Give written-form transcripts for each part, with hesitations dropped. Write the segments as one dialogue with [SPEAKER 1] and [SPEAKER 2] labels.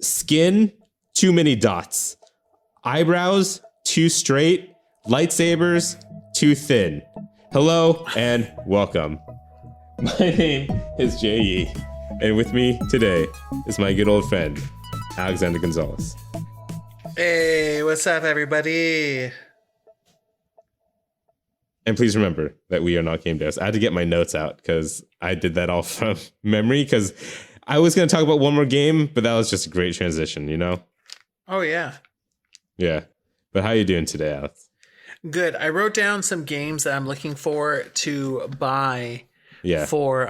[SPEAKER 1] Skin, too many dots. Eyebrows, too straight. Lightsabers, too thin. Hello and welcome. My name is J.E. and with me today is my good old friend, Alexander Gonzalez.
[SPEAKER 2] Hey, what's up, everybody?
[SPEAKER 1] And please remember that we are not game devs. I had to get my notes out because I did that all from memory because I was going to talk about one more game, but that was just a great transition, you know?
[SPEAKER 2] Oh, yeah.
[SPEAKER 1] Yeah. But how are you doing today, Alex?
[SPEAKER 2] Good. I wrote down some games that I'm looking for to buy for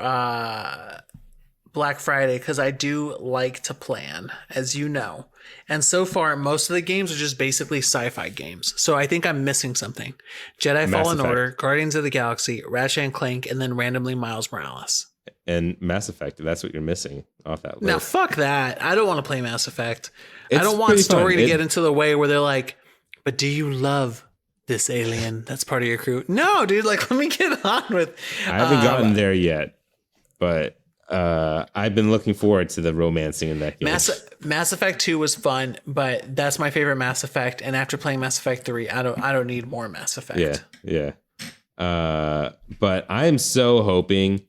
[SPEAKER 2] Black Friday because I do like to plan, as you know. And so far, most of the games are just basically sci-fi games. So I think I'm missing something. Jedi Fallen Order, Guardians of the Galaxy, Ratchet and Clank, and then randomly Miles Morales.
[SPEAKER 1] And Mass Effect, that's what you're missing off that list.
[SPEAKER 2] Now, fuck that. I don't want to play Mass Effect. I don't want story to get into the way where they're like, but do you love this alien that's part of your crew? No, dude, like, let me get on with...
[SPEAKER 1] I haven't gotten there yet, but... I've been looking forward to the romancing in that game.
[SPEAKER 2] Mass Effect 2 was fun, but that's my favorite Mass Effect. And after playing Mass Effect 3, I don't need more Mass Effect.
[SPEAKER 1] Yeah. But I'm so hoping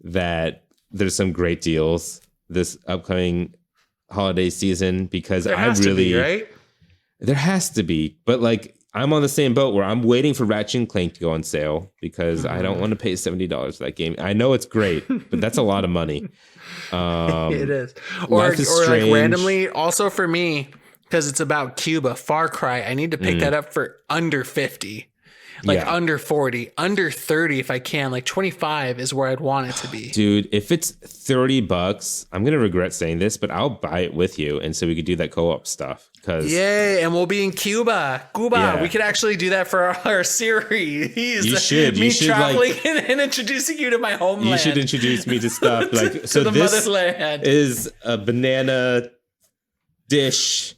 [SPEAKER 1] that there's some great deals this upcoming holiday season because
[SPEAKER 2] there has to be, right?
[SPEAKER 1] There has to be, but like I'm on the same boat where I'm waiting for Ratchet and Clank to go on sale because I don't want to pay $70 for that game. I know it's great, but that's a lot of money.
[SPEAKER 2] It is. Or like randomly, also for me, because it's about Cuba, Far Cry, I need to pick that up for under 50. Like under 40, under 30 if I can. Like 25 is where I'd want it to be.
[SPEAKER 1] Dude, if it's $30, I'm going to regret saying this, but I'll buy it with you. And so we could do that co-op stuff.
[SPEAKER 2] Yay, and we'll be in Cuba. Yeah. We could actually do that for our series.
[SPEAKER 1] You should.
[SPEAKER 2] Me traveling and introducing you to my homeland.
[SPEAKER 1] You should introduce me to stuff. Like so
[SPEAKER 2] the
[SPEAKER 1] this
[SPEAKER 2] motherland
[SPEAKER 1] is a banana dish.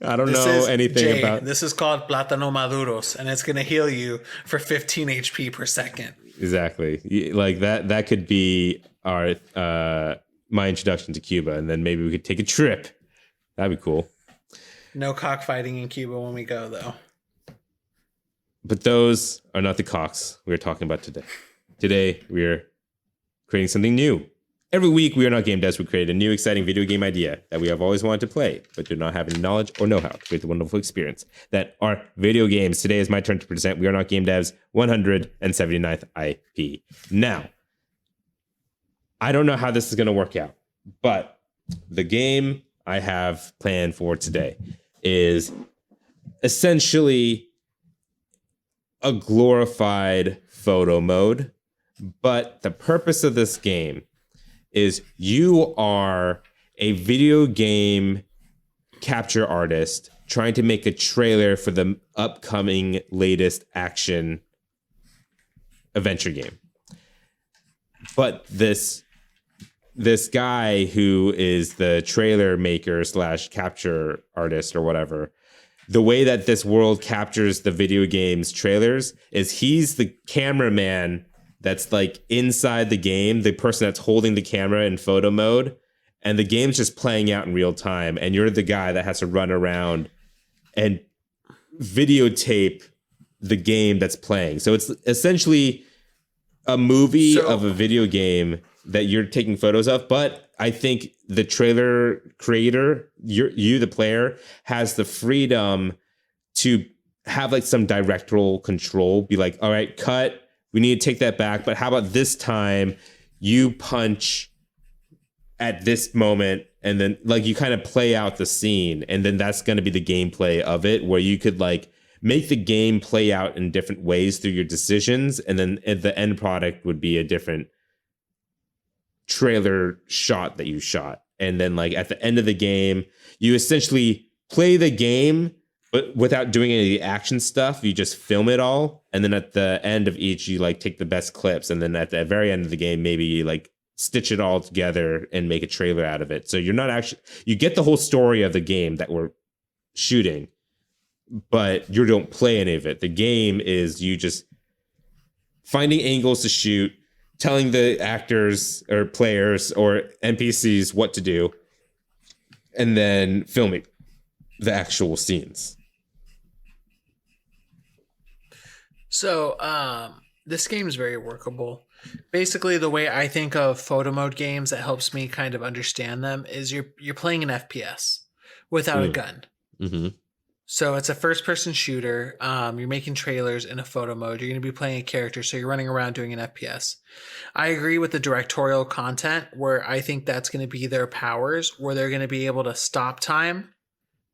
[SPEAKER 1] I don't know anything about.
[SPEAKER 2] This is called Plátano Maduros, and it's going to heal you for 15 HP per second.
[SPEAKER 1] Exactly. Like that could be our my introduction to Cuba, and then maybe we could take a trip. That'd be cool.
[SPEAKER 2] No cockfighting in Cuba when we go, though.
[SPEAKER 1] But those are not the cocks we're talking about today. Today, we're creating something new. Every week, we are not game devs. We create a new, exciting video game idea that we have always wanted to play, but do not have any knowledge or know-how to create the wonderful experience that are video games. Today is my turn to present We Are Not Game Devs 179th IP. Now, I don't know how this is going to work out, but the game I have planned for today is essentially a glorified photo mode, but the purpose of this game is you are a video game capture artist trying to make a trailer for the upcoming latest action adventure game. But this guy who is the trailer maker / capture artist or whatever, the way that this world captures the video game's trailers is he's the cameraman that's like inside the game, the person that's holding the camera in photo mode, and the game's just playing out in real time, and you're the guy that has to run around and videotape the game that's playing. So it's essentially a movie of a video game that you're taking photos of, but I think the trailer creator, you the player, has the freedom to have like some directorial control, be like, all right, cut, we need to take that back, but how about this time you punch at this moment, and then like you kind of play out the scene, and then that's going to be the gameplay of it, where you could like make the game play out in different ways through your decisions, and then the end product would be a different trailer shot that you shot. And then like at the end of the game, you essentially play the game, but without doing any of the action stuff. You just film it all, and then at the end of each, you like take the best clips, and then at the very end of the game, maybe you like stitch it all together and make a trailer out of it. So you're not actually, you get the whole story of the game that we're shooting, but you don't play any of it. The game is you just finding angles to shoot, telling the actors or players or NPCs what to do, and then filming the actual scenes.
[SPEAKER 2] So this game is very workable. Basically, the way I think of photo mode games that helps me kind of understand them is you're playing an FPS without a gun.
[SPEAKER 1] Mm-hmm.
[SPEAKER 2] So it's a first-person shooter. You're making trailers in a photo mode. You're going to be playing a character, so you're running around doing an FPS. I agree with the directorial content, where I think that's going to be their powers, where they're going to be able to stop time,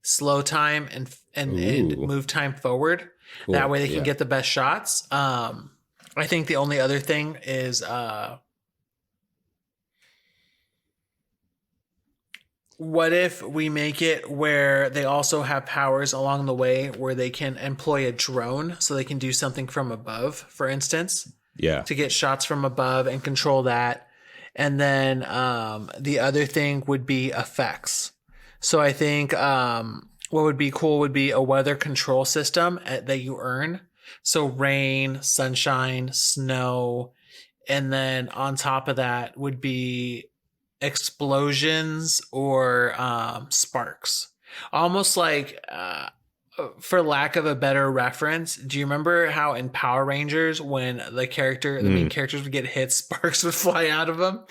[SPEAKER 2] slow time, and move time forward. Cool. That way they can get the best shots. I think the only other thing is what if we make it where they also have powers along the way where they can employ a drone so they can do something from above, for instance?
[SPEAKER 1] Yeah.
[SPEAKER 2] To get shots from above and control that. And then the other thing would be effects. So I think what would be cool would be a weather control system that you earn. So rain, sunshine, snow. And then on top of that would be explosions or sparks, almost like for lack of a better reference, do you remember how in Power Rangers when the main characters would get hit, sparks would fly out of them?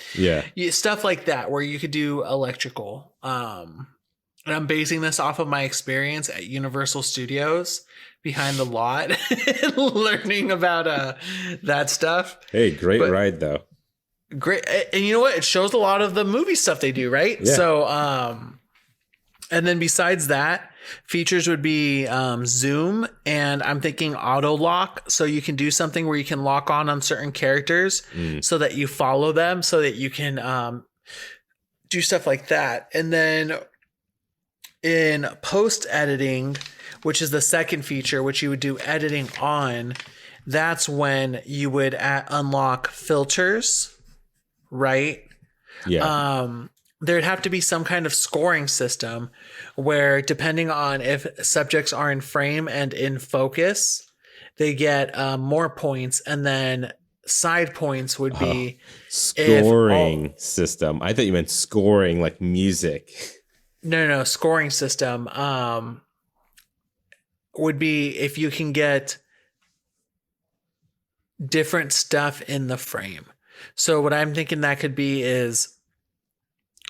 [SPEAKER 2] Stuff like that where you could do electrical. And I'm basing this off of my experience at Universal Studios behind the lot and learning about that stuff.
[SPEAKER 1] Hey, great ride though.
[SPEAKER 2] Great. And you know what? It shows a lot of the movie stuff they do, right?
[SPEAKER 1] Yeah.
[SPEAKER 2] So, and then besides that, features would be zoom, and I'm thinking auto lock. So you can do something where you can lock on certain characters so that you follow them, so that you can do stuff like that. And then in post editing, which is the second feature, which you would do editing on, that's when you would unlock filters. Right?
[SPEAKER 1] Yeah.
[SPEAKER 2] There'd have to be some kind of scoring system where, depending on if subjects are in frame and in focus, they get more points, and then side points would be
[SPEAKER 1] scoring system. I thought you meant scoring like music.
[SPEAKER 2] No, scoring system would be if you can get different stuff in the frame. So what I'm thinking that could be is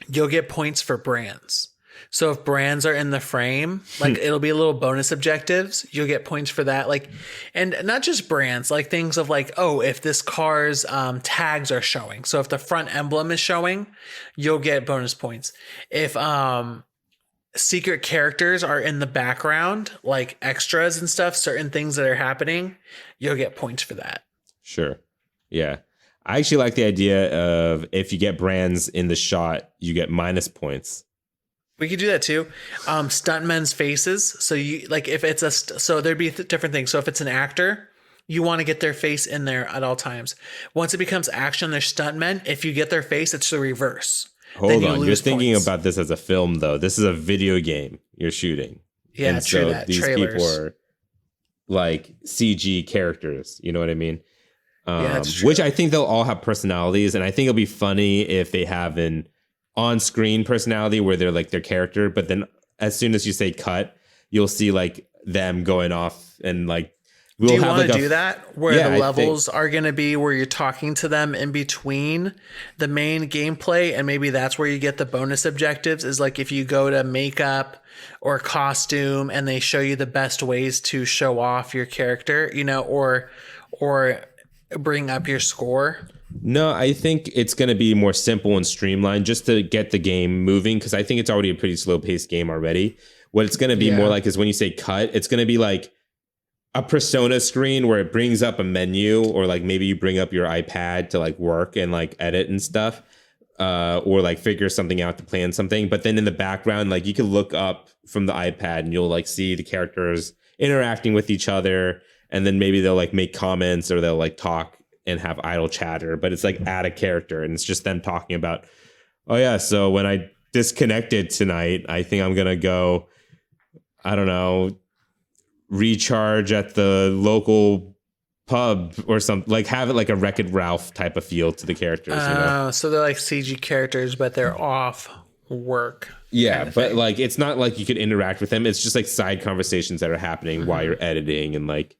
[SPEAKER 2] you'll get points for brands. So if brands are in the frame, like it'll be a little bonus objectives. You'll get points for that. Like, and not just brands, like things of like, oh, if this car's tags are showing. So if the front emblem is showing, you'll get bonus points. If secret characters are in the background, like extras and stuff, certain things that are happening, you'll get points for that. Sure.
[SPEAKER 1] Yeah. I actually like the idea of if you get brands in the shot, you get minus points.
[SPEAKER 2] We could do that too. Stuntmen's faces. So you like if it's so there'd be different things. So if it's an actor, you want to get their face in there at all times. Once it becomes action, they're stuntmen. If you get their face, it's the reverse.
[SPEAKER 1] Hold on. You're thinking about this as a film, though. This is a video game you're shooting.
[SPEAKER 2] Yeah,
[SPEAKER 1] and
[SPEAKER 2] true
[SPEAKER 1] so
[SPEAKER 2] that.
[SPEAKER 1] These
[SPEAKER 2] Trailers.
[SPEAKER 1] people are like CG characters. You know what I mean?
[SPEAKER 2] Yeah, that's true.
[SPEAKER 1] Which I think they'll all have personalities, and I think it'll be funny if they have an on-screen personality where they're like their character, but then as soon as you say cut, you'll see like them going off and like
[SPEAKER 2] we'll do you want to do that where the levels are going to be where you're talking to them in between the main gameplay, and maybe that's where you get the bonus objectives is like if you go to makeup or costume and they show you the best ways to show off your character, you know, or bring up your score.
[SPEAKER 1] No, I think it's going to be more simple and streamlined just to get the game moving, because I think it's already a pretty slow-paced game already. What it's going to be more like is when you say cut, it's going to be like a persona screen where it brings up a menu, or like maybe you bring up your iPad to like work and like edit and stuff, or like figure something out to plan something. But then in the background, like you can look up from the iPad and you'll like see the characters interacting with each other. And then maybe they'll like make comments or they'll like talk and have idle chatter, but it's like add a character and it's just them talking about, oh yeah, so when I disconnected tonight, I think I'm going to go, I don't know, recharge at the local pub or something, like have it like a Wreck-It Ralph type of feel to the characters. You know?
[SPEAKER 2] So they're like CG characters, but they're off work.
[SPEAKER 1] Yeah,
[SPEAKER 2] kind of
[SPEAKER 1] but
[SPEAKER 2] thing.
[SPEAKER 1] like it's not like you could interact with him. It's just like side conversations that are happening while you're editing and like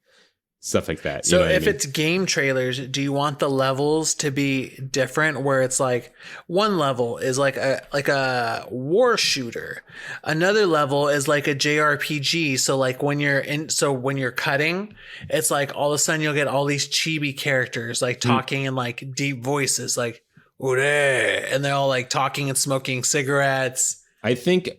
[SPEAKER 1] stuff like that.
[SPEAKER 2] So
[SPEAKER 1] You know what I
[SPEAKER 2] if
[SPEAKER 1] mean?
[SPEAKER 2] it's game trailers, do you want the levels to be different where it's like one level is like a war shooter. Another level is like a JRPG. So like when you're cutting, it's like all of a sudden you'll get all these chibi characters like talking in like deep voices like "Ure," and they're all like talking and smoking cigarettes.
[SPEAKER 1] I think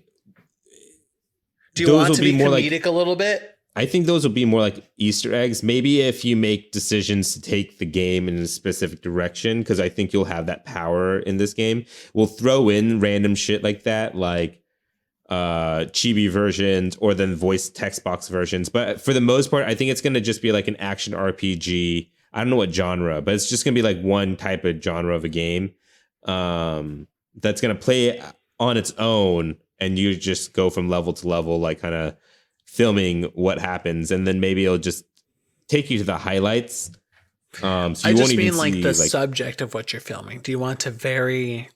[SPEAKER 2] Do you
[SPEAKER 1] those
[SPEAKER 2] want it
[SPEAKER 1] will
[SPEAKER 2] to
[SPEAKER 1] be
[SPEAKER 2] be
[SPEAKER 1] more like
[SPEAKER 2] comedic a little bit?
[SPEAKER 1] I think those will be more like Easter eggs. Maybe if you make decisions to take the game in a specific direction, because I think you'll have that power in this game. We'll throw in random shit like that, like chibi versions or then voice text box versions. But for the most part, I think it's going to just be like an action RPG. I don't know what genre, but it's just going to be like one type of genre of a game that's going to play on its own. And you just go from level to level, like kind of filming what happens, and then maybe it'll just take you to the highlights. So
[SPEAKER 2] I
[SPEAKER 1] you
[SPEAKER 2] just
[SPEAKER 1] won't even
[SPEAKER 2] mean like
[SPEAKER 1] see
[SPEAKER 2] the
[SPEAKER 1] like
[SPEAKER 2] subject of what you're filming. Do you want to vary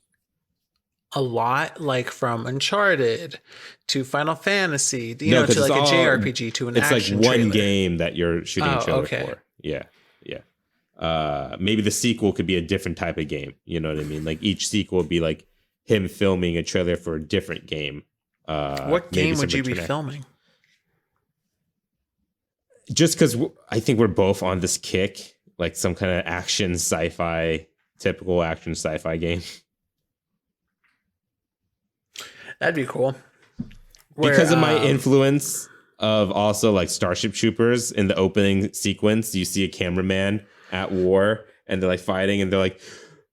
[SPEAKER 2] a lot, like from Uncharted to Final Fantasy,
[SPEAKER 1] no,
[SPEAKER 2] to
[SPEAKER 1] because
[SPEAKER 2] like a JRPG to an
[SPEAKER 1] it's like
[SPEAKER 2] action
[SPEAKER 1] one
[SPEAKER 2] trailer?
[SPEAKER 1] game that you're shooting a trailer
[SPEAKER 2] okay.
[SPEAKER 1] for. Yeah, yeah. Maybe the sequel could be a different type of game. You know what I mean? Like each sequel would be like him filming a trailer for a different game.
[SPEAKER 2] What game would you be filming?
[SPEAKER 1] Just because I think we're both on this kick, like some kind of action sci-fi, typical action sci-fi game.
[SPEAKER 2] That'd be cool.
[SPEAKER 1] Because of my influence of also like Starship Troopers, in the opening sequence, you see a cameraman at war and they're like fighting and they're like,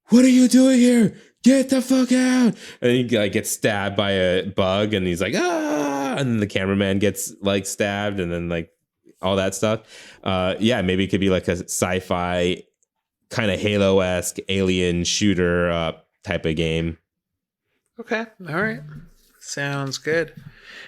[SPEAKER 1] "What are you doing here? Get the fuck out!" And he like gets stabbed by a bug and he's like, "Ah!" And then the cameraman gets like stabbed and then like all that stuff. Yeah, maybe it could be like a sci-fi kind of Halo-esque alien shooter type of game.
[SPEAKER 2] Okay. All right. Sounds good.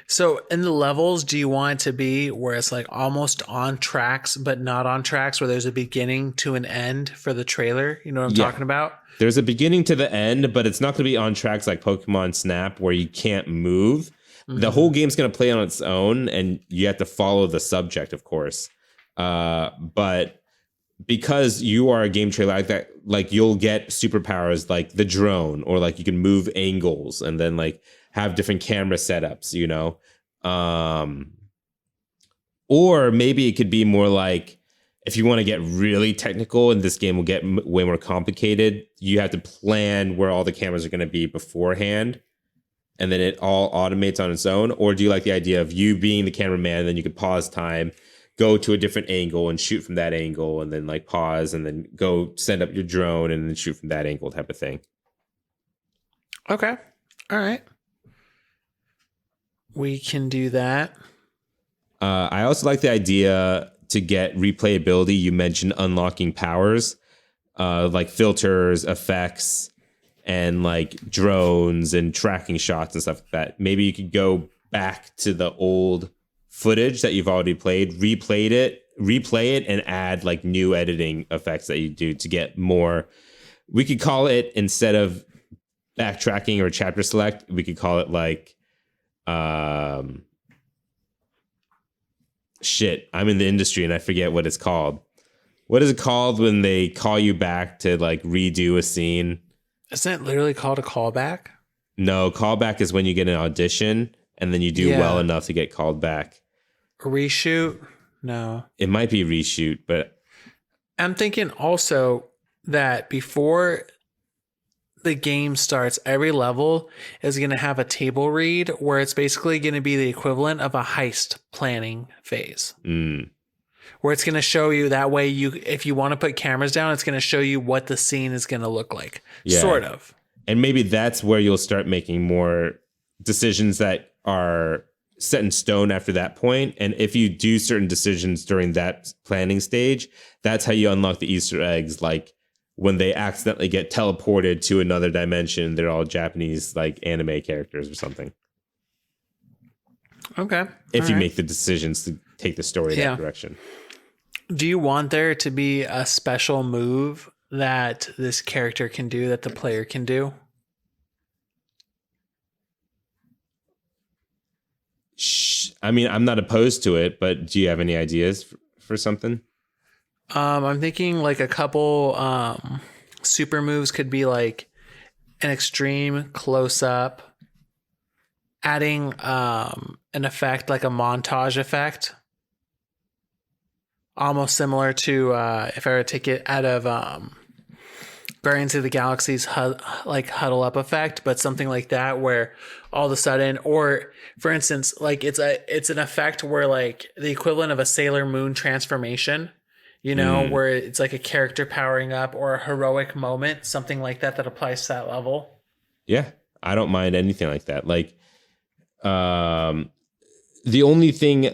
[SPEAKER 2] So in the levels, do you want it to be where it's like almost on tracks, but not on tracks, where there's a beginning to an end for the trailer? You know what I'm talking about?
[SPEAKER 1] There's a beginning to the end, but it's not going to be on tracks like Pokemon Snap where you can't move. The whole game's going to play on its own, and you have to follow the subject, of course. But because you are a game trailer like that, like you'll get superpowers like the drone, or like you can move angles and then like have different camera setups, you know? Or maybe it could be more like, if you want to get really technical and this game will get way more complicated, you have to plan where all the cameras are going to be beforehand, and then it all automates on its own. Or do you like the idea of you being the cameraman, and then you could pause time, go to a different angle and shoot from that angle, and then like pause and then go send up your drone and then shoot from that angle type of thing?
[SPEAKER 2] Okay. All right. We can do that.
[SPEAKER 1] I also like the idea to get replayability. You mentioned unlocking powers, like filters, effects, and like drones and tracking shots and stuff like that. Maybe you could go back to the old footage that you've already played, replay it, and add like new editing effects that you do to get more. We could call it, instead of backtracking or chapter select, we could call it like, shit, I'm in the industry and I forget what it's called. What is it called when they call you back to like redo a scene?
[SPEAKER 2] Isn't it literally called a callback?
[SPEAKER 1] No, callback is when you get an audition and then you do well enough to get called back.
[SPEAKER 2] A reshoot? No.
[SPEAKER 1] It might be reshoot, but
[SPEAKER 2] I'm thinking also that before the game starts, every level is going to have a table read where it's basically going to be the equivalent of a heist planning phase. Where it's going to show you, that way if you want to put cameras down, it's going to show you what the scene is going to look like. Yeah. Sort of.
[SPEAKER 1] And maybe that's where you'll start making more decisions that are set in stone after that point. And if you do certain decisions during that planning stage, that's how you unlock the Easter eggs. Like when they accidentally get teleported to another dimension, they're all Japanese like anime characters or something.
[SPEAKER 2] Okay.
[SPEAKER 1] If you make the decisions to take the story that direction.
[SPEAKER 2] Do you want there to be a special move that this character can do that the player can do?
[SPEAKER 1] I mean, I'm not opposed to it, but do you have any ideas for something?
[SPEAKER 2] I'm thinking like a couple super moves could be like an extreme close up, adding an effect like a montage effect, almost similar to if I were to take it out of Guardians of the Galaxy's huddle up effect, but something like that where all of a sudden, or for instance, like it's an effect where like the equivalent of a Sailor Moon transformation, where it's like a character powering up or a heroic moment, something like that applies to that level.
[SPEAKER 1] Yeah, I don't mind anything like that. Like, the only thing,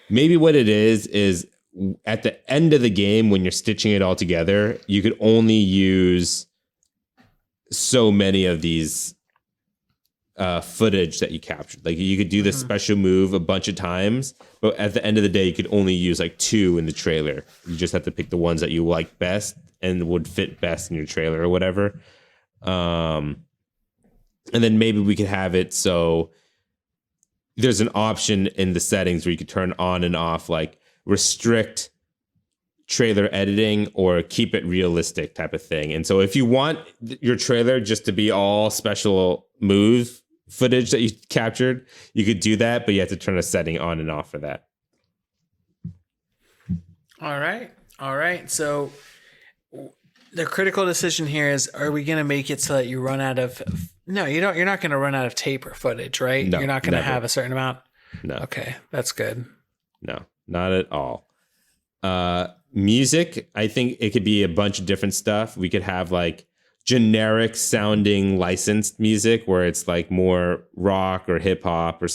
[SPEAKER 1] maybe what it is at the end of the game when you're stitching it all together, you could only use so many of these footage that you captured. Like you could do this special move a bunch of times, but at the end of the day, you could only use like 2 in the trailer. You just have to pick the ones that you like best and would fit best in your trailer or whatever. And then maybe we could have it so there's an option in the settings where you could turn on and off, like restrict trailer editing or keep it realistic type of thing. And so if you want your trailer just to be all special move footage that you captured, you could do that, but you have to turn a setting on and off for that.
[SPEAKER 2] All right. So the critical decision here is, are we going to make it so that you run out of... No, you're not going to run out of tape or footage, right?
[SPEAKER 1] No,
[SPEAKER 2] you're not going to
[SPEAKER 1] never.
[SPEAKER 2] have a certain amount?
[SPEAKER 1] No.
[SPEAKER 2] Okay, that's good.
[SPEAKER 1] No, not at all. Music, I think it could be a bunch of different stuff. We could have like generic sounding licensed music where it's like more rock or hip hop or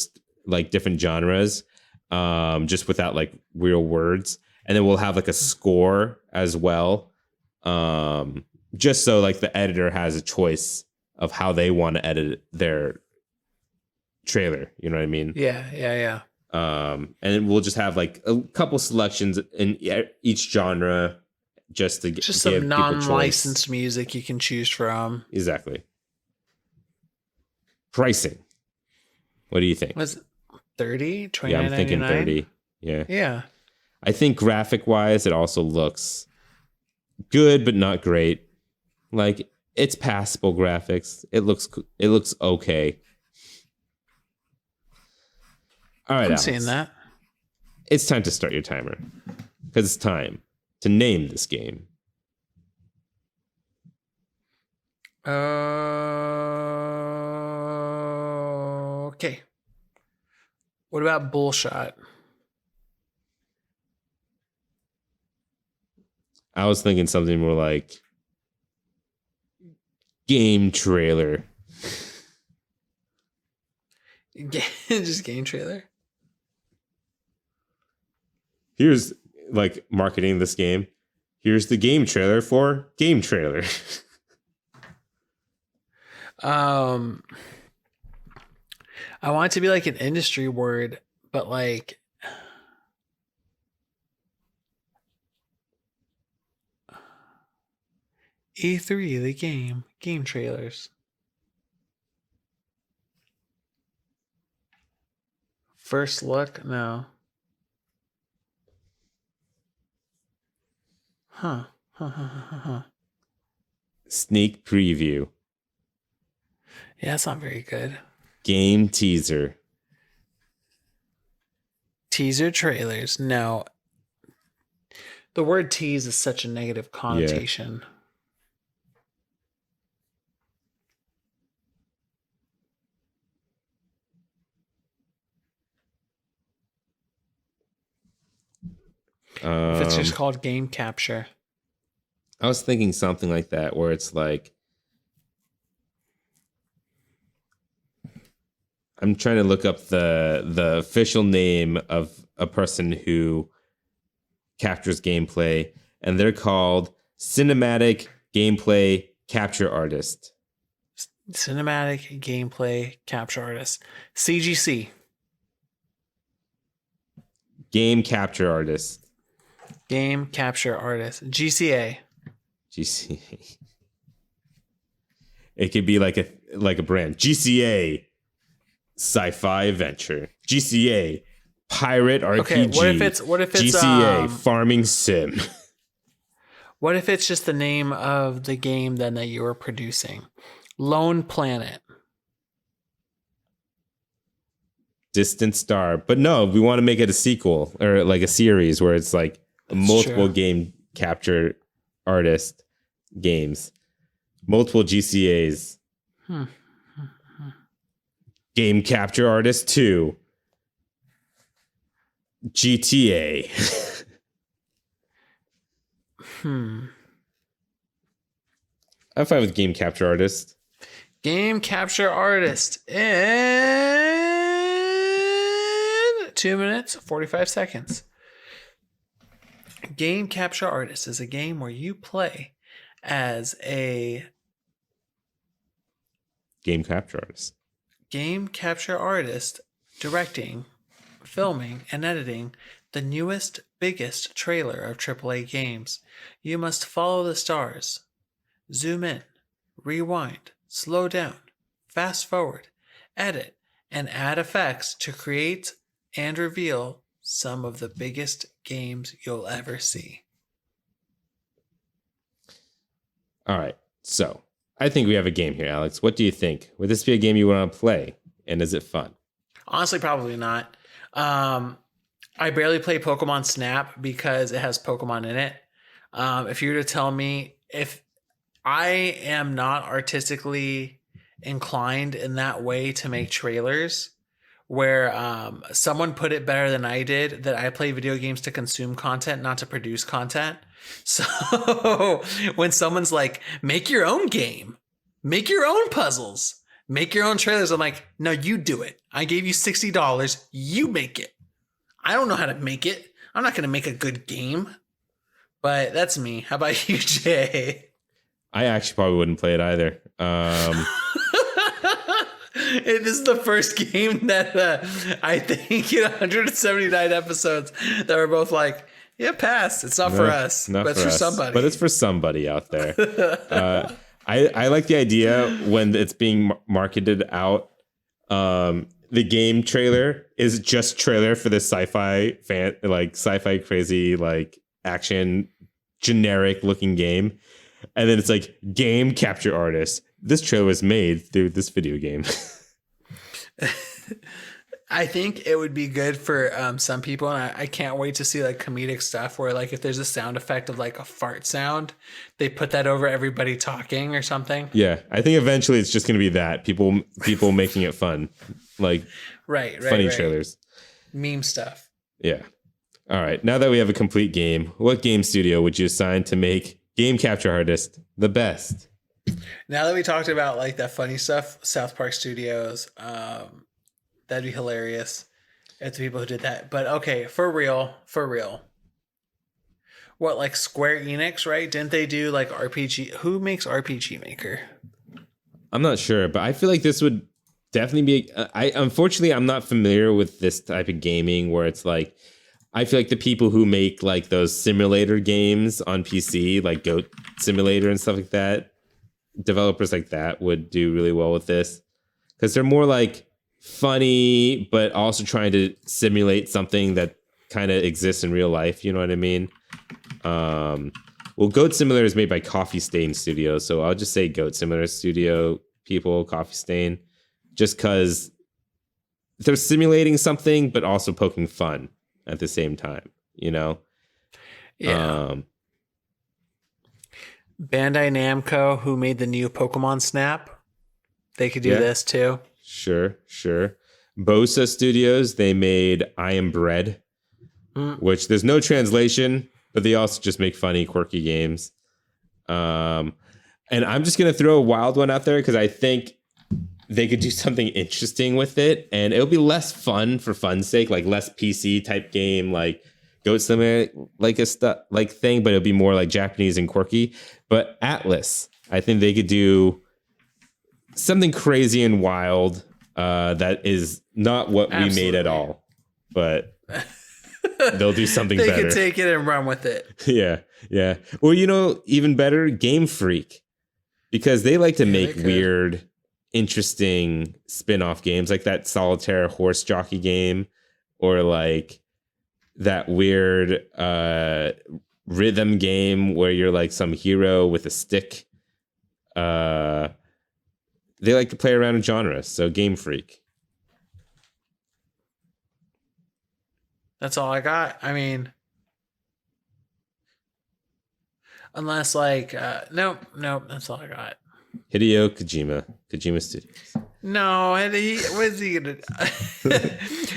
[SPEAKER 1] like different genres, just without like real words. And then we'll have like a score as well, just so like the editor has a choice of how they want to edit their trailer. You know what I mean?
[SPEAKER 2] Yeah.
[SPEAKER 1] And we'll just have like a couple selections in each genre just to
[SPEAKER 2] just
[SPEAKER 1] give
[SPEAKER 2] some non-licensed music you can choose from.
[SPEAKER 1] Exactly. Pricing. What do you think?
[SPEAKER 2] Was it 30?
[SPEAKER 1] Yeah, I'm thinking 30.
[SPEAKER 2] Yeah.
[SPEAKER 1] I think graphic wise, it also looks good, but not great. Like it's passable graphics. It looks okay. All right,
[SPEAKER 2] I'm
[SPEAKER 1] Alex.
[SPEAKER 2] seeing that.
[SPEAKER 1] It's time to start your timer because it's time to name this game.
[SPEAKER 2] Okay. What about Bullshot?
[SPEAKER 1] I was thinking something more like game trailer.
[SPEAKER 2] Just game trailer?
[SPEAKER 1] Here's like marketing this game. Here's the game trailer for game trailer.
[SPEAKER 2] I want it to be like an industry word, but like E3, the game trailers. First look? No. Huh.
[SPEAKER 1] Sneak preview.
[SPEAKER 2] Yeah, that's not very good.
[SPEAKER 1] Game teaser.
[SPEAKER 2] Teaser trailers. No. The word tease is such a negative connotation. If it's just called game capture.
[SPEAKER 1] I was thinking something like that where it's like, I'm trying to look up the official name of a person who captures gameplay, and they're called Cinematic Gameplay Capture Artist.
[SPEAKER 2] Cinematic Gameplay Capture Artist. CGC.
[SPEAKER 1] Game Capture Artist.
[SPEAKER 2] Game Capture Artist. GCA.
[SPEAKER 1] It could be like a brand. GCA. sci-fi adventure. GCA, pirate RPG.
[SPEAKER 2] Okay, what if it's
[SPEAKER 1] GCA, farming sim.
[SPEAKER 2] What if it's just the name of the game then that you were producing? Lone Planet.
[SPEAKER 1] Distant Star. But no, we want to make it a sequel or like a series where it's like multiple game capture artist games. Multiple GCAs. Game Capture Artist 2. GTA. I'm fine with Game Capture Artist.
[SPEAKER 2] Game Capture Artist in 2 minutes, 45 seconds. Game Capture Artist is a game where you play as a
[SPEAKER 1] Game Capture Artist.
[SPEAKER 2] Game Capture Artist directing, filming, and editing the newest, biggest trailer of AAA games. You must follow the stars, zoom in, rewind, slow down, fast forward, edit, and add effects to create and reveal some of the biggest games you'll ever see.
[SPEAKER 1] All right, so I think we have a game here, Alex. What do you think? Would this be a game you want to play? And is it fun?
[SPEAKER 2] Honestly, probably not. I barely play Pokemon Snap because it has Pokemon in it. If you were to tell me, if I am not artistically inclined in that way to make trailers, where someone put it better than I did, that I play video games to consume content, not to produce content. So when someone's like, make your own game, make your own puzzles, make your own trailers, I'm like, no, you do it. I gave you $60. You make it. I don't know how to make it. I'm not going to make a good game. But that's me. How about you, Jay?
[SPEAKER 1] I actually probably wouldn't play it either.
[SPEAKER 2] It is the first game that I think in 179 episodes that we're both like, yeah, pass. It's not for us, but it's for somebody.
[SPEAKER 1] But it's for somebody out there. I like the idea when it's being marketed out. The game trailer is just trailer for this sci-fi sci-fi crazy like action generic looking game, and then it's like Game Capture Artist. This trailer was made through this video game.
[SPEAKER 2] I think it would be good for some people, and I can't wait to see like comedic stuff where like if there's a sound effect of like a fart sound, they put that over everybody talking or something.
[SPEAKER 1] Yeah, I think eventually it's just going to be that people making it fun, like funny trailers,
[SPEAKER 2] meme stuff.
[SPEAKER 1] Yeah. All right. Now that we have a complete game, what game studio would you assign to make Game Capture Artist the best?
[SPEAKER 2] Now that we talked about like that funny stuff, South Park Studios, that'd be hilarious if the people who did that. But okay, for real. What, like Square Enix, right? Didn't they do like RPG? Who makes RPG Maker?
[SPEAKER 1] I'm not sure, but I feel like this would definitely be. Unfortunately, I'm not familiar with this type of gaming where it's like, I feel like the people who make like those simulator games on PC, like Goat Simulator and stuff like that, developers like that would do really well with this because they're more like funny, but also trying to simulate something that kind of exists in real life. You know what I mean? Well, Goat Simulator is made by Coffee Stain Studios, so I'll just say Goat Simulator Studio people, Coffee Stain, just because they're simulating something, but also poking fun at the same time, you know?
[SPEAKER 2] Yeah. Bandai Namco, who made the new Pokemon Snap, they could do this too.
[SPEAKER 1] Sure. Bosa Studios, they made I Am Bread, which there's no translation, but they also just make funny, quirky games. And I'm just going to throw a wild one out there because I think they could do something interesting with it, and it'll be less fun for fun's sake, like less PC type game, like Goat Simulator, like a thing, but it'll be more like Japanese and quirky. But Atlas, I think they could do something crazy and wild that is not what we made at all, but they'll do something better.
[SPEAKER 2] They could take it and run with it.
[SPEAKER 1] Yeah. Or, even better, Game Freak, because they like to make weird interesting spin-off games like that solitaire horse jockey game, or like that weird rhythm game where you're like some hero with a stick. They like to play around in genres, so Game Freak.
[SPEAKER 2] That's all I got. I mean, unless like, nope, that's all I got.
[SPEAKER 1] Hideo Kojima Studios.
[SPEAKER 2] No, what is he gonna do?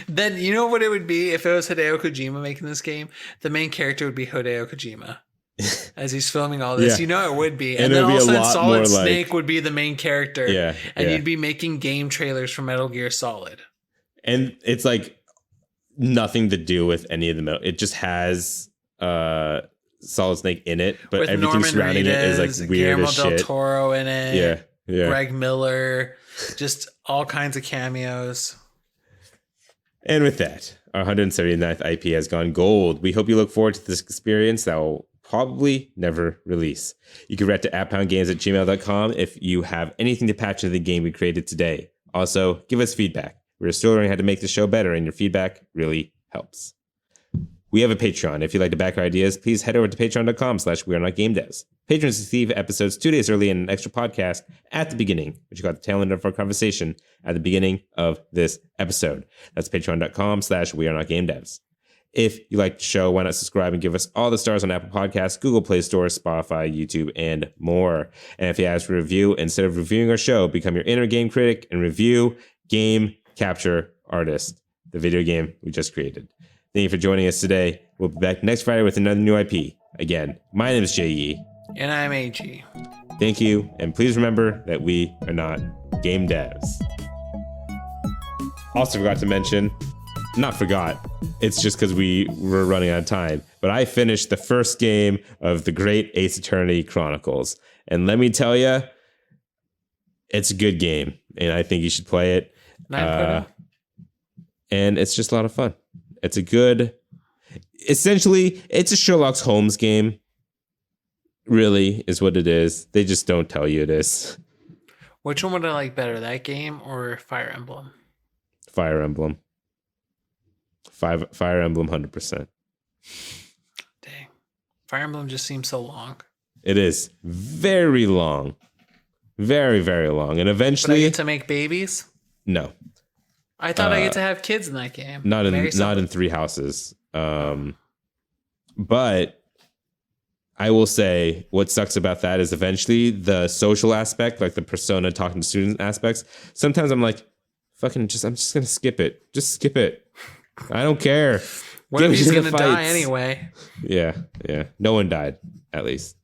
[SPEAKER 2] Then you know what it would be if it was Hideo Kojima making this game? The main character would be Hideo Kojima as he's filming all this. Yeah. You know it would be. And then all of a sudden Solid Snake would be the main character.
[SPEAKER 1] Yeah.
[SPEAKER 2] And you'd be making game trailers for Metal Gear Solid.
[SPEAKER 1] And it's like nothing to do with any of the metal. It just has Solid Snake in it, but with everything Norman surrounding Reedus, it is like weird
[SPEAKER 2] Guillermo
[SPEAKER 1] as
[SPEAKER 2] del
[SPEAKER 1] shit.
[SPEAKER 2] Toro in it.
[SPEAKER 1] Yeah.
[SPEAKER 2] Greg Miller, just all kinds of cameos.
[SPEAKER 1] And with that, our 179th IP has gone gold. We hope you look forward to this experience that will probably never release. You can write to apppoundgames@gmail.com if you have anything to patch into the game we created today. Also, give us feedback. We're still learning how to make the show better, and your feedback really helps. We have a Patreon. If you'd like to back our ideas, please head over to patreon.com/wearenotgamedevs. Patrons receive episodes 2 days early and an extra podcast at the beginning, which you got the tail end of our conversation at the beginning of this episode. That's patreon.com/wearenotgamedevs. If you like the show, why not subscribe and give us all the stars on Apple Podcasts, Google Play Store, Spotify, YouTube, and more. And if you ask for a review, instead of reviewing our show, become your inner game critic and review Game Capture Artist, the video game we just created. Thank you for joining us today. We'll be back next Friday with another new IP. Again, my name is J.E.
[SPEAKER 2] And I'm AG.
[SPEAKER 1] Thank you, and please remember that we are not game devs. Also forgot to mention, not forgot, it's just because we were running out of time, but I finished the first game of the great Ace Attorney Chronicles. And let me tell you, it's a good game, and I think you should play it. And it's just a lot of fun. It's essentially, it's a Sherlock Holmes game. Really is what it is. They just don't tell you it is.
[SPEAKER 2] Which one would I like better, that game or Fire Emblem?
[SPEAKER 1] Fire Emblem. Fire Emblem 100%.
[SPEAKER 2] Dang. Fire Emblem just seems so long.
[SPEAKER 1] It is very long. Very, very long. And eventually...
[SPEAKER 2] But I get to make babies?
[SPEAKER 1] No.
[SPEAKER 2] I thought I get to have kids in that game.
[SPEAKER 1] Not in Three Houses. But I will say what sucks about that is eventually the social aspect, like the persona talking to students aspects. Sometimes I'm like, I'm just going to skip it. Just skip it. I don't care.
[SPEAKER 2] What if he's going to die anyway?
[SPEAKER 1] Yeah. No one died, at least.